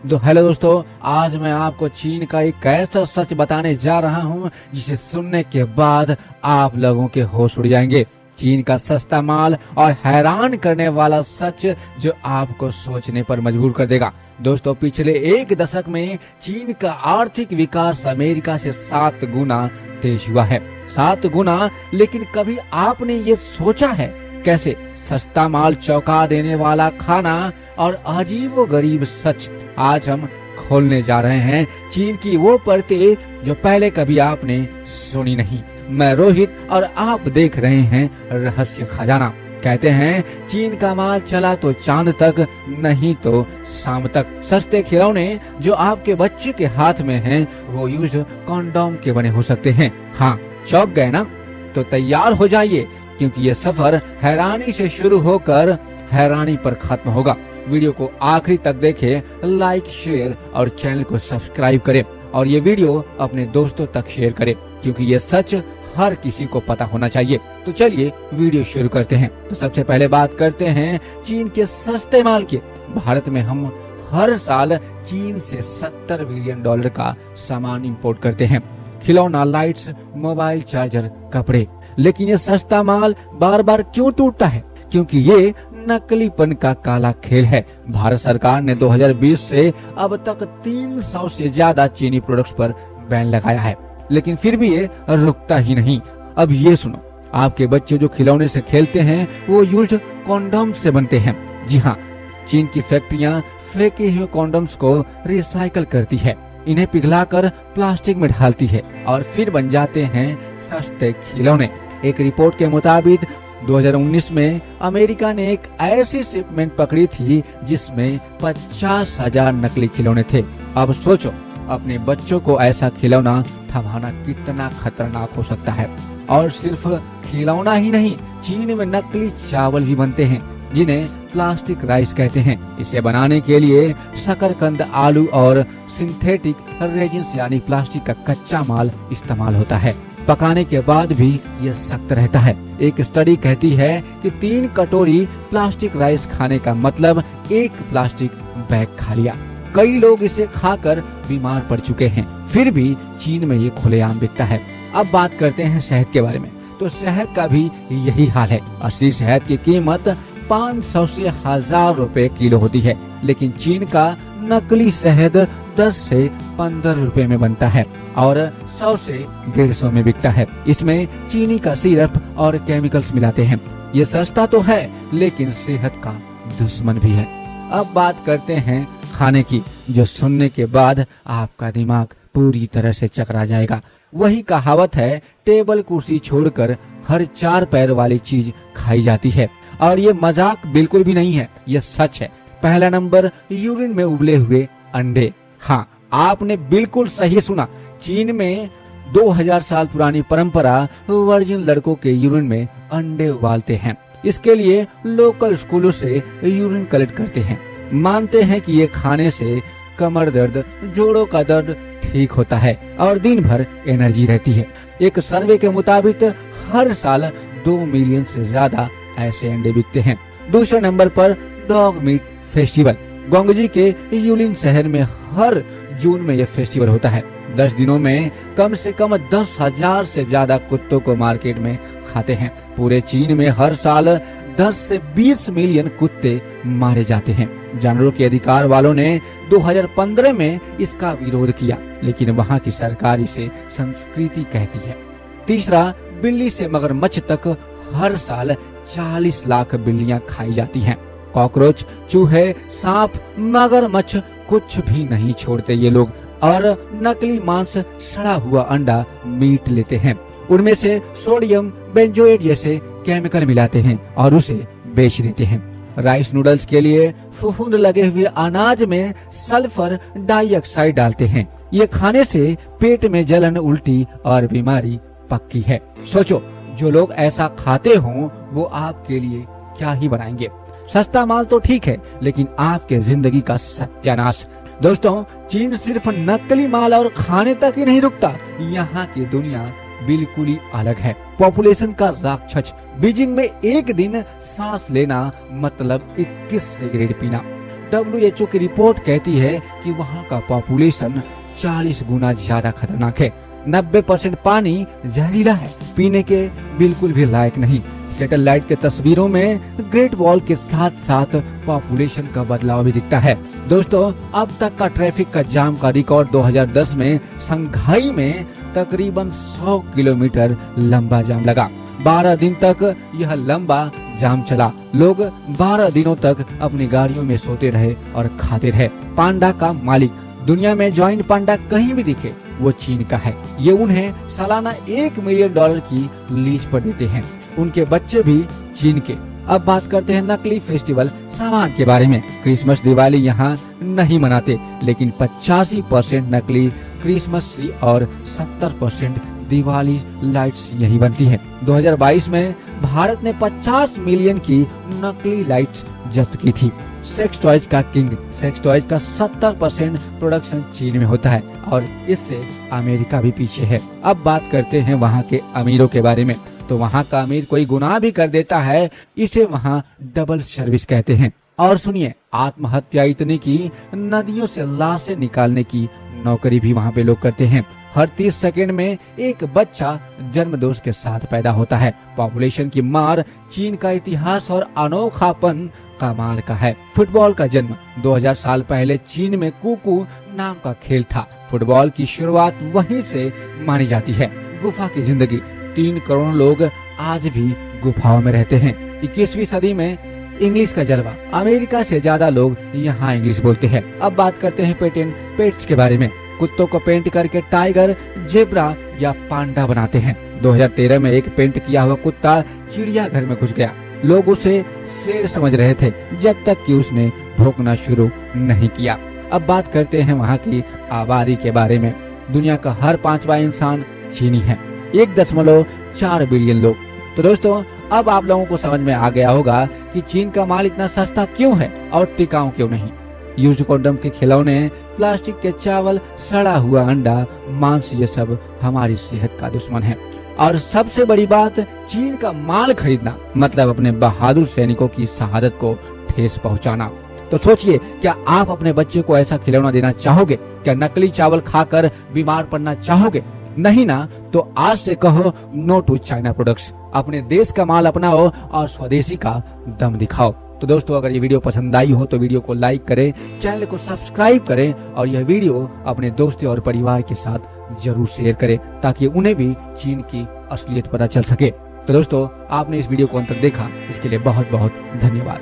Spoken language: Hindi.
तो हेलो दोस्तों, आज मैं आपको चीन का एक ऐसा सच बताने जा रहा हूं जिसे सुनने के बाद आप लोगों के होश उड़ जाएंगे। चीन का सस्ता माल और हैरान करने वाला सच जो आपको सोचने पर मजबूर कर देगा। दोस्तों, पिछले एक दशक में चीन का आर्थिक विकास अमेरिका से 7 गुना तेज हुआ है। 7 गुना। लेकिन कभी आपने ये सोचा है कैसे? सस्ता माल, चौंका देने वाला खाना और अजीबोगरीब सच आज हम खोलने जा रहे हैं। चीन की वो परतें जो पहले कभी आपने सुनी नहीं। मैं रोहित और आप देख रहे हैं रहस्य खजाना। कहते हैं चीन का माल चला तो चांद तक, नहीं तो शाम तक। सस्ते खिलौने जो आपके बच्चे के हाथ में हैं, वो यूज कंडोम के बने हो सकते हैं। हाँ, चौंक गए ना? तो तैयार हो जाइए, क्योंकि ये सफर हैरानी से शुरू होकर हैरानी पर खत्म होगा। वीडियो को आखिरी तक देखें, लाइक, शेयर और चैनल को सब्सक्राइब करें और ये वीडियो अपने दोस्तों तक शेयर करें, क्योंकि ये सच हर किसी को पता होना चाहिए। तो चलिए वीडियो शुरू करते हैं। तो सबसे पहले बात करते हैं चीन के सस्ते माल की। भारत में हम हर साल चीन से $70 बिलियन का सामान इंपोर्ट करते हैं। खिलौना, लाइट्स, मोबाइल, चार्जर, कपड़े। लेकिन ये सस्ता माल बार बार क्यों टूटता है? क्योंकि ये नकलीपन का काला खेल है। भारत सरकार ने 2020 से अब तक 300 से ज्यादा चीनी प्रोडक्ट्स पर बैन लगाया है, लेकिन फिर भी ये रुकता ही नहीं। अब ये सुनो, आपके बच्चे जो खिलौने से खेलते हैं वो यूज्ड कॉन्डोम से बनते हैं। जी हाँ, चीन की फैक्ट्रियां फेंके हुए कॉन्डोम्स को रिसाइकल करती है, इन्हें पिघलाकर प्लास्टिक में ढालती है और फिर बन जाते हैं सस्ते खिलौने। एक रिपोर्ट के मुताबिक 2019 में अमेरिका ने एक ऐसी शिपमेंट पकड़ी थी जिसमें 50,000 नकली खिलौने थे। अब सोचो, अपने बच्चों को ऐसा खिलौना थमाना कितना खतरनाक हो सकता है। और सिर्फ खिलौना ही नहीं, चीन में नकली चावल भी बनते हैं जिन्हें प्लास्टिक राइस कहते हैं। इसे बनाने के लिए शकरकंद, आलू और सिंथेटिक रेजिन्स यानी प्लास्टिक का कच्चा माल इस्तेमाल होता है। पकाने के बाद भी यह सख्त रहता है। एक स्टडी कहती है कि 3 कटोरी प्लास्टिक राइस खाने का मतलब 1 प्लास्टिक बैग खा लिया। कई लोग इसे खाकर बीमार पड़ चुके हैं, फिर भी चीन में ये खुलेआम बिकता है। अब बात करते हैं शहद के बारे में। तो शहद का भी यही हाल है। असली शहद की कीमत 500 से 1000 रुपए किलो होती है, लेकिन चीन का नकली शहद 10 से 15 रुपए में बनता है और 100 से 150 में बिकता है। इसमें चीनी का सिरप और केमिकल्स मिलाते हैं। ये सस्ता तो है, लेकिन सेहत का दुश्मन भी है। अब बात करते हैं खाने की, जो सुनने के बाद आपका दिमाग पूरी तरह से चकरा जाएगा। वही कहावत है, टेबल कुर्सी छोड़कर हर 4 पैर वाली चीज खाई जाती है। और ये मजाक बिल्कुल भी नहीं है, ये सच है। पहला नंबर, यूरिन में उबले हुए अंडे। हाँ, आपने बिल्कुल सही सुना। चीन में 2000 साल पुरानी परंपरा वर्जिन लड़कों के यूरिन में अंडे उबालते हैं। इसके लिए लोकल स्कूलों से यूरिन कलेक्ट करते हैं। मानते हैं कि ये खाने से कमर दर्द, जोड़ों का दर्द ठीक होता है और दिन भर एनर्जी रहती है। एक सर्वे के मुताबिक हर साल 2 मिलियन से ज्यादा ऐसे अंडे बिकते हैं। दूसरे नंबर पर डॉग मीट फेस्टिवल। ग्वांगजी के यूलिन शहर में हर जून में यह फेस्टिवल होता है। 10 दिनों में कम से कम 10,000 से ज्यादा कुत्तों को मार्केट में खाते हैं। पूरे चीन में हर साल 10 से 20 मिलियन कुत्ते मारे जाते हैं। जानवरों के अधिकार वालों ने 2015 में इसका विरोध किया, लेकिन वहाँ की सरकार इसे संस्कृति कहती है। तीसरा, बिल्ली से मगरमच्छ तक हर साल 40 लाख बिल्लियां खाई जाती हैं। कॉकरोच, चूहे, सांप, मगरमच्छ कुछ भी नहीं छोड़ते ये लोग। और नकली मांस, सड़ा हुआ अंडा, मीट लेते हैं। उनमें से सोडियम बेंजोएट जैसे केमिकल मिलाते हैं और उसे बेच देते हैं। राइस नूडल्स के लिए फफूंद लगे हुए अनाज में सल्फर डाइऑक्साइड डालते हैं। ये खाने से पेट में जलन, उल्टी और बीमारी पक्की है। सोचो, जो लोग ऐसा खाते हों वो आपके लिए क्या ही बनाएंगे। सस्ता माल तो ठीक है, लेकिन आपके जिंदगी का सत्यानाश। दोस्तों, चीन सिर्फ नकली माल और खाने तक ही नहीं रुकता। यहाँ की दुनिया बिल्कुल ही अलग है। पॉपुलेशन का राक्षस। बीजिंग में एक दिन सांस लेना मतलब 21 सिगरेट पीना। WHO की रिपोर्ट कहती है कि वहाँ का पॉपुलेशन 40 गुना ज्यादा खतरनाक है। 90% पानी जहरीला है, पीने के बिल्कुल भी लायक नहीं। सैटेलाइट के तस्वीरों में ग्रेट वॉल के साथ साथ पॉपुलेशन का बदलाव भी दिखता है। दोस्तों, अब तक का ट्रैफिक का जाम का रिकॉर्ड 2010 में शंघाई में तकरीबन 100 किलोमीटर लंबा जाम लगा। 12 दिन तक यह लंबा जाम चला। लोग 12 दिनों तक अपनी गाड़ियों में सोते रहे और खाते रहे। पांडा का मालिक, दुनिया में जॉइंट पांडा कहीं भी दिखे वो चीन का है। ये उन्हें सालाना $1 मिलियन की लीज पर देते हैं। उनके बच्चे भी चीन के। अब बात करते हैं नकली फेस्टिवल सामान के बारे में। क्रिसमस दिवाली यहाँ नहीं मनाते, लेकिन 85% नकली क्रिसमस ट्री और 70% दिवाली लाइट्स यही बनती हैं। 2022 में भारत ने 50 मिलियन की नकली लाइट्स जब्त की थी। सेक्स टॉयज का किंग, सेक्स टॉयज का 70% प्रोडक्शन चीन में होता है और इससे अमेरिका भी पीछे है। अब बात करते हैं वहाँ के अमीरों के बारे में। तो वहाँ का अमीर कोई गुनाह भी कर देता है, इसे वहाँ डबल सर्विस कहते हैं। और सुनिए, आत्महत्या इतनी की नदियों से लाशें निकालने की नौकरी भी वहाँ पे लोग करते हैं। हर 30 सेकेंड में एक बच्चा जन्मदोष के साथ पैदा होता है। पॉपुलेशन की मार, चीन का इतिहास और अनोखापन कमाल का है। फुटबॉल का जन्म 2000 साल पहले चीन में कुकू नाम का खेल था। फुटबॉल की शुरुआत वहीं से मानी जाती है। गुफा की जिंदगी, 3 करोड़ लोग आज भी गुफाओं में रहते हैं। 21वीं सदी में इंग्लिश का जलवा, अमेरिका से ज्यादा लोग यहाँ इंग्लिश बोलते हैं। अब बात करते हैं पेट्स के बारे में। कुत्तों को पेंट करके टाइगर, जेब्रा या पांडा बनाते हैं। 2013 में एक पेंट किया हुआ कुत्ता चिड़ियाघर में घुस गया। लोग उसे शेर समझ रहे थे जब तक कि उसने भौंकना शुरू नहीं किया। अब बात करते हैं वहाँ की आबादी के बारे में। दुनिया का हर 5वां इंसान चीनी है। 1.4 बिलियन लोग। तो दोस्तों, अब आप लोगों को समझ में आ गया होगा कि चीन का माल इतना सस्ता क्यों है और टिकाऊ क्यों नहीं। यूज कंडोम के खिलौने, प्लास्टिक के चावल, सड़ा हुआ अंडा, मांस, ये सब हमारी सेहत का दुश्मन है। और सबसे बड़ी बात, चीन का माल खरीदना मतलब अपने बहादुर सैनिकों की शहादत को ठेस पहुंचाना। तो सोचिए, क्या आप अपने बच्चे को ऐसा खिलौना देना चाहोगे? क्या नकली चावल खाकर बीमार पड़ना चाहोगे? नहीं ना, तो आज से कहो नो टू चाइना प्रोडक्ट्स। अपने देश का माल अपनाओ और स्वदेशी का दम दिखाओ। तो दोस्तों, अगर ये वीडियो पसंद आई हो तो वीडियो को लाइक करें, चैनल को सब्सक्राइब करें और यह वीडियो अपने दोस्तों और परिवार के साथ जरूर शेयर करें ताकि उन्हें भी चीन की असलियत पता चल सके। तो दोस्तों, आपने इस वीडियो को अंत तक देखा, इसके लिए बहुत बहुत धन्यवाद।